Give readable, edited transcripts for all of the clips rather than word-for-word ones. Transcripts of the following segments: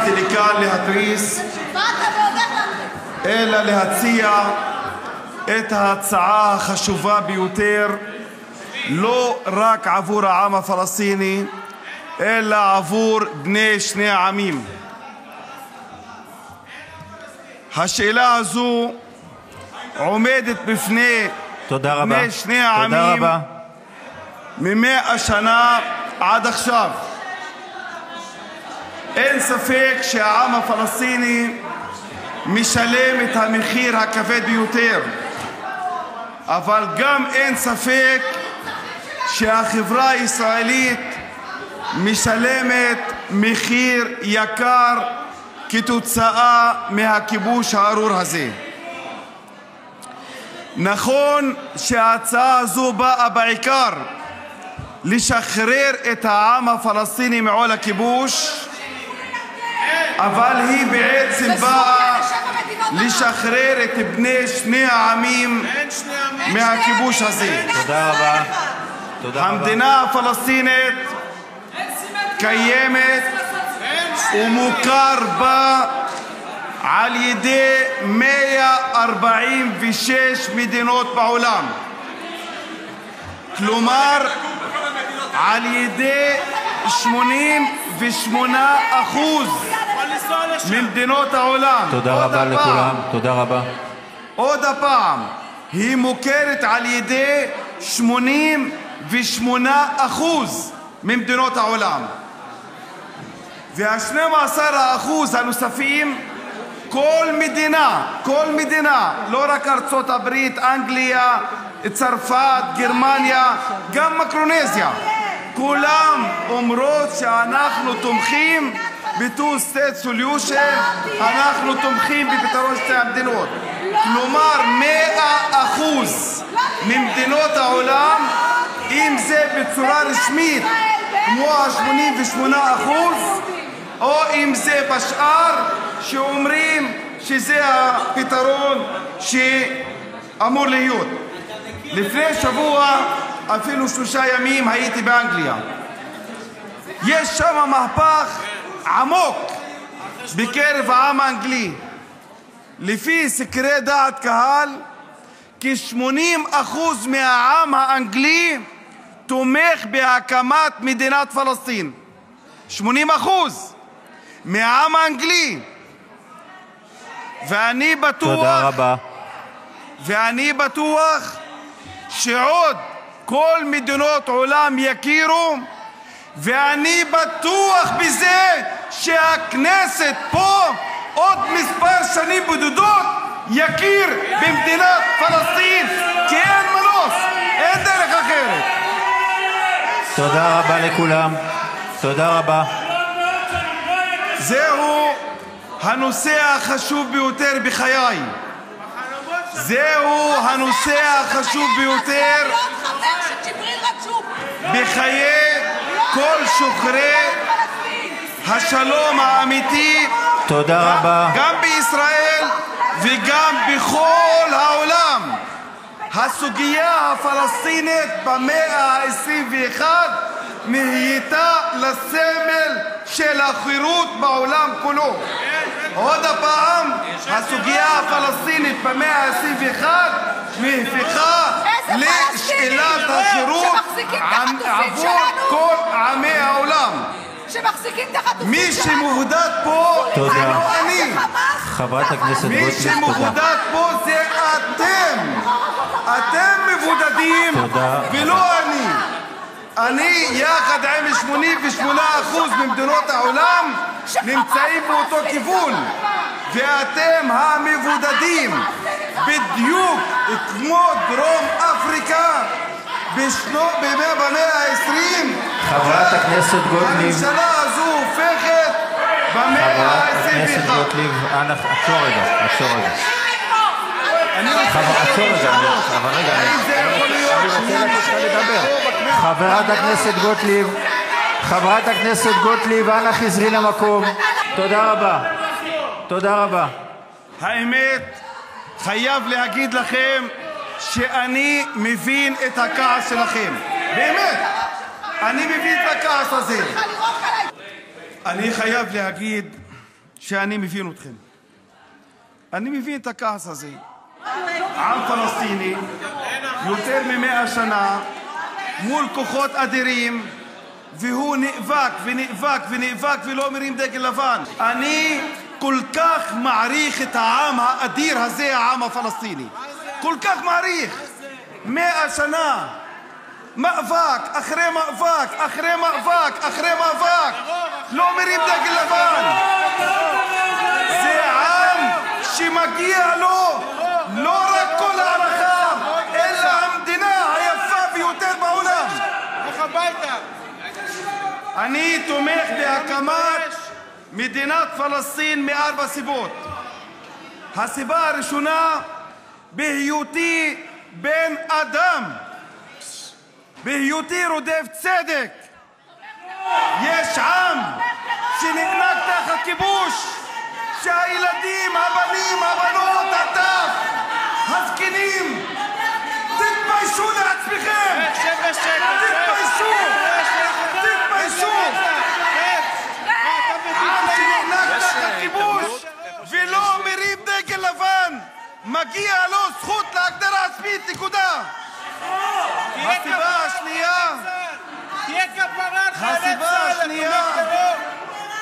באתי לכאן להתריס, אלא להציע את ההצעה החשובה ביותר, לא רק עבור העם הפלסטיני, אלא עבור בני שני העמים. השאלה הזו עומדת בפני בני שני העמים מ100 שנה עד עכשיו. אין ספק שהעם הפלסטיני משלם את המחיר הכבד ביותר, אבל גם אין ספק שהחברה הישראלית משלמת מחיר יקר כתוצאה מהכיבוש הארור הזה. נכון שההצעה הזו באה בעיקר לשחרר את העם הפלסטיני מעול הכיבוש, אבל היא בעצם באה לשחרר את בני שני העמים מהכיבוש הזה. תודה רבה. המדינה הפלסטינית קיימת ומוכר בה על ידי 146 מדינות בעולם, כלומר על ידי 88% ממדינות העולם. תודה רבה לכולם. תודה רבה. עוד הפעם, היא מוכרת על ידי 88% ממדינות העולם, וה12% הנוספים כל מדינה, לא רק ארצות הברית, אנגליה, צרפת, גרמניה, גם מיקרונזיה, כולם אומרות שאנחנו תומכים ב-Two-State Solution, אנחנו תומכים בפתרון שתי המדינות. כלומר 100% ממדינות העולם, אם זה בצורה רשמית כמו ה-88%, או אם זה בשאר שאומרים שזה הפתרון שאמור להיות. לפני שבוע, אפילו 3 ימים, הייתי באנגליה. יש שם מהפך עמוק בקרב העם האנגלי. לפי סקרי דעת קהל, כ-80% מהעם האנגלי תומך בהקמת מדינת פלסטין. 80% מהעם האנגלי. ואני בטוח שעוד כל מדינות עולם יכירו, ואני בטוח בזה שהכנסת פה עוד מספר שנים בודדות יכיר במדינת פלסטין, כי אין מנוס, אין דרך אחרת. תודה רבה לכולם. תודה רבה. זהו הנושא החשוב ביותר בחיי. זהו הנושא החשוב ביותר בחיי כל שוחרי השלום האמיתי. תודה רבה. גם בישראל וגם בכל העולם. הסוגיה הפלסטינית במאה ה-21 נהייתה לסמל של החירות בעולם כולו. עוד הפעם, הסוגיה הפלסטינית במאה ה-21 נהפכה לשאלת החירות עבור כל עמי העולם. מי שמבודד פה זה לא אני. חברת הכנסת גוטליב, מי שמבודד פה זה אתם. אתם מבודדים ולא אני. אני יחד עם 88% ממדינות העולם נמצאים באותו כיוון, ואתם המבודדים, בדיוק כמו דרום אפריקה במאה ה-20. חברת הכנסת גוטליב, הממשלה הזו הופכת במאה ה-21. חברת הכנסת גוטליב, אנא, עצור רגע. אני רוצה לתת לך לדבר. חברת הכנסת גוטליב, אנא חזרי למקום. תודה רבה. האמת, חייב להגיד לכם שאני מבין את הכעס שלכם. באמת, אני מבין את הכעס הזה. אני חייב להגיד שאני מבין אתכם. אני מבין את הכעס הזה. עם פלסטיני יותר מ100 שנה מול כוחות אדירים, והוא נאבק ונאבק ונאבק ולא מרים דגל לבן. אני כל כך מעריך את העם האדיר הזה, העם הפלסטיני. כל כך מעריך. 100 שנה. מאבק אחרי מאבק אחרי מאבק אחרי מאבק. לא מרים דגל לבן. זה עם שמגיע לו לא רק כל הערכה, אלא המדינה היפה ביותר בעולם. אני תומך בהקמת מדינת פלסטין מ4 סיבות. הסיבה הראשונה, בהיותי בן אדם, בהיותי רודף צדק. יש עם שנאנק תחת כיבוש, שהילדים, הבנים, הבנות, הטף, הזקנים, תתביישו לעצמכם. תתביישו. תתביישו. עם שנאנק תחת כיבוש ולא מרים דגל לבן, מגיע לו זכות להגדרה עצמית, נקודה. הסיבה השנייה,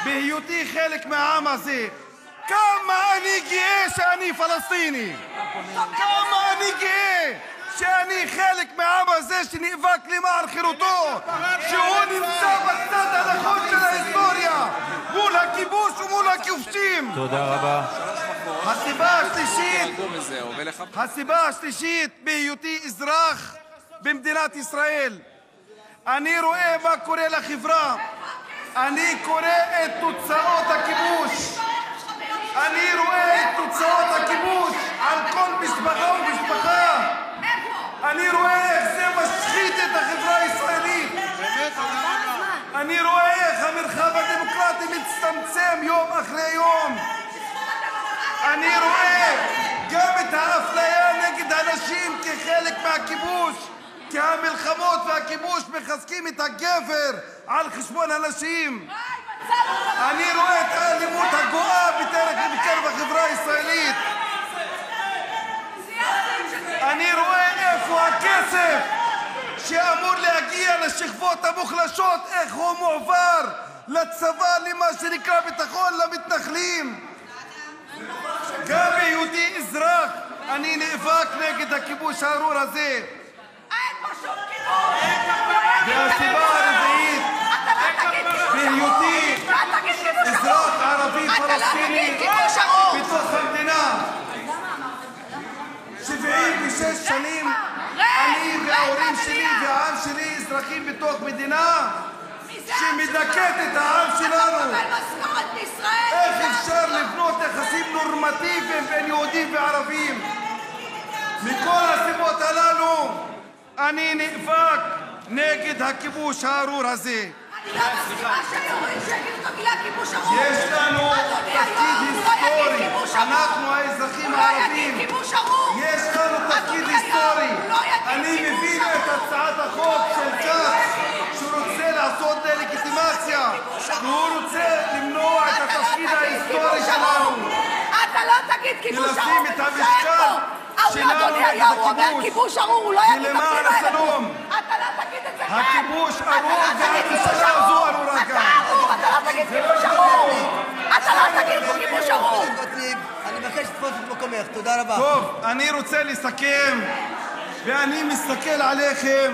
בהיותי חלק מהעם הזה, כמה אני גאה שאני פלסטיני. כמה אני גאה שאני חלק מהעם הזה שנאבק למען חירותו, שהוא נמצא בצד הנכון של ההיסטוריה מול הכיבוש ומול הכובשים. תודה רבה. הסיבה השלישית, בהיותי אזרח במדינת ישראל, אני רואה מה קורה לחברה. אני קורא את תוצאות הכיבוש. אני רואה את תוצאות הכיבוש על כל משפחה ומשפחה. אני רואה איך זה משחית את החברה הישראלית. אני רואה איך המרחב הדמוקרטי מצטמצם יום אחרי יום. אני רואה גם את האפליה נגד הנשים כחלק מהכיבוש, כי המלחמות והכיבוש מחזקים את הגבר על חשבון הנשים. אני רואה את האלימות הגואה בקרב החברה הישראלית. אני רואה איפה הכסף שאמור להגיע לשכבות המוחלשות, איך הוא מועבר לצבא, למה שנקרא ביטחון, למתנחלים. גם בהיותי אזרח אני נאבק נגד הכיבוש הארור הזה. והסיבה הרביעית, בהיותי אזרח ערבי פלסטיני בתוך המדינה 76 שנים, אני וההורים שלי והעם שלי אזרחים בתוך מדינה שמדכאת את העם שלנו. איך אפשר לבנות יחסים נורמטיביים בין יהודים וערבים? מכל הסיבות הללו אני נאבק נגד הכיבוש הארור הזה. יש לנו תפקיד היסטורי, אנחנו האזרחים הערבים, יש לנו תפקיד היסטורי. אני מבין את הצעת החוק של כץ שהוא רוצה לעשות דה-לגיטימציה, והוא רוצה למנוע את התפקיד ההיסטורי שלנו, ולשים את המשקל שלנו נגד הכיבוש ולמען השלום. הכיבוש ארור והממשלה הזו ארורה גם. אתה לא תגיד כיבוש ארור. אתה לא תגיד כיבוש ארור. אני מבקש לתפוס את מקומך, תודה רבה. טוב, אני רוצה לסכם, ואני מסתכל עליכם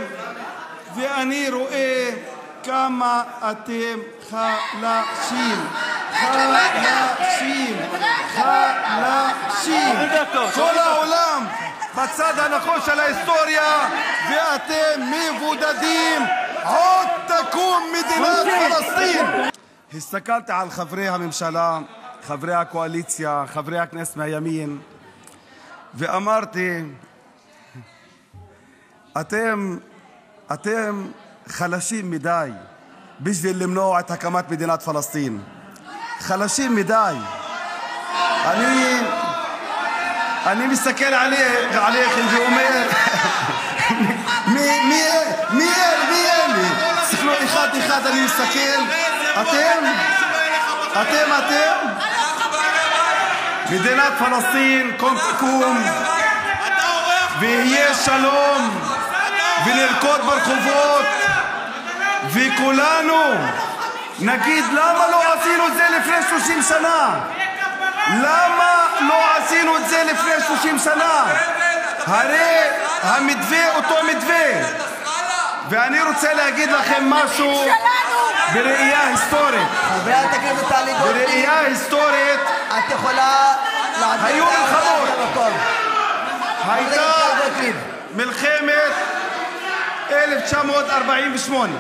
ואני רואה כמה אתם חלשים. חלשים. חלשים. כל העולם בצד הנכון של ההיסטוריה, ואתם מבודדים. עוד תקום מדינת פלסטין. הסתכלתי על חברי הממשלה, חברי הקואליציה, חברי הכנסת מהימין, ואמרתי, אתם חלשים מדי בשביל למנוע את הקמת מדינת פלסטין. חלשים מדי. אני מסתכל עליכם ואומר, מי אלה? תסתכלו אחד אחד, אני מסתכל. אתם? מדינת פלסטין קום תקום ויהיה שלום ונרקוד ברחובות וכולנו נגיד למה לא עשינו את זה לפני 30 שנה? למה לא עשינו את זה לפני 30 שנה? הרי המתווה אותו מתווה. ואני רוצה להגיד לכם משהו בראייה היסטורית. חברת הכנסת טלי גוטליב, בראייה היסטורית את יכולה היו מלחמות. הייתה גוטליב. מלחמת 1948,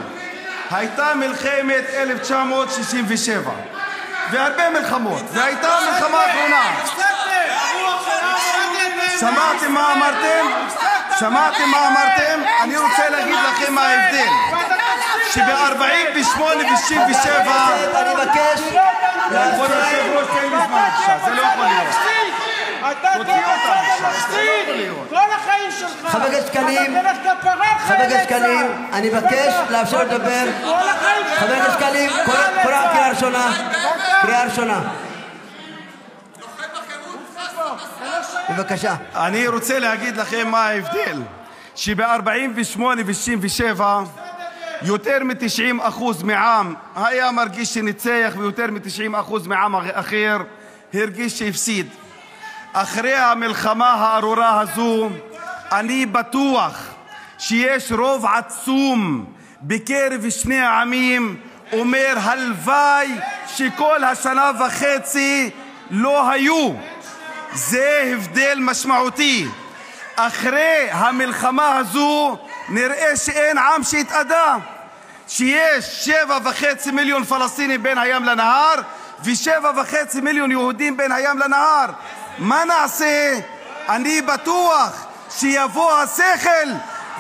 הייתה מלחמת 1967 והרבה מלחמות, והייתה מלחמה האחרונה. שמעתם מה אמרתם? שמעתם מה אמרתם? אני רוצה להגיד לכם מה ההבדל. שב-48 ו-67 אני מבקש כבוד היושב-ראש, תן לי זמן בבקשה, זה לא יכול להיות. אתה כל החיים שלך. חבר הכנסת שקלים, אני מבקש לאפשר לדבר. חבר הכנסת שקלים, קריאה ראשונה. קריאה ראשונה. בבקשה. אני רוצה להגיד לכם מה ההבדל. שב-48 ו-67 יותר מ-90% מעם היה מרגיש שניצח, ויותר מ-90% מעם אחר הרגיש שהפסיד. אחרי המלחמה הארורה הזו אני בטוח שיש רוב עצום בקרב שני העמים אומר הלוואי שכל השנה וחצי לא היו. זה הבדל משמעותי. אחרי המלחמה הזו נראה שאין עם שהתאדה, שיש 7.5 מיליון פלסטינים בין הים לנהר ו7.5 מיליון יהודים בין הים לנהר. מה נעשה? אני בטוח שיבוא השכל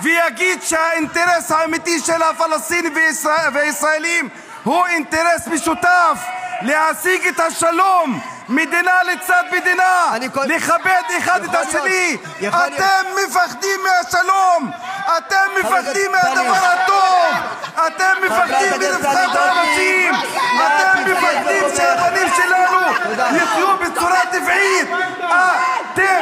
ויגיד שהאינטרס האמיתי של הפלסטינים והישראלים הוא אינטרס משותף, להשיג את השלום, מדינה לצד מדינה, לכבד אחד את השני. אתם מפחדים מהשלום, אתם מפחדים מהדבר הטוב, אתם מפחדים מרווחת האנשים, אתם מפחדים שהבנים שלנו יחיו בצורה טבעית. אתם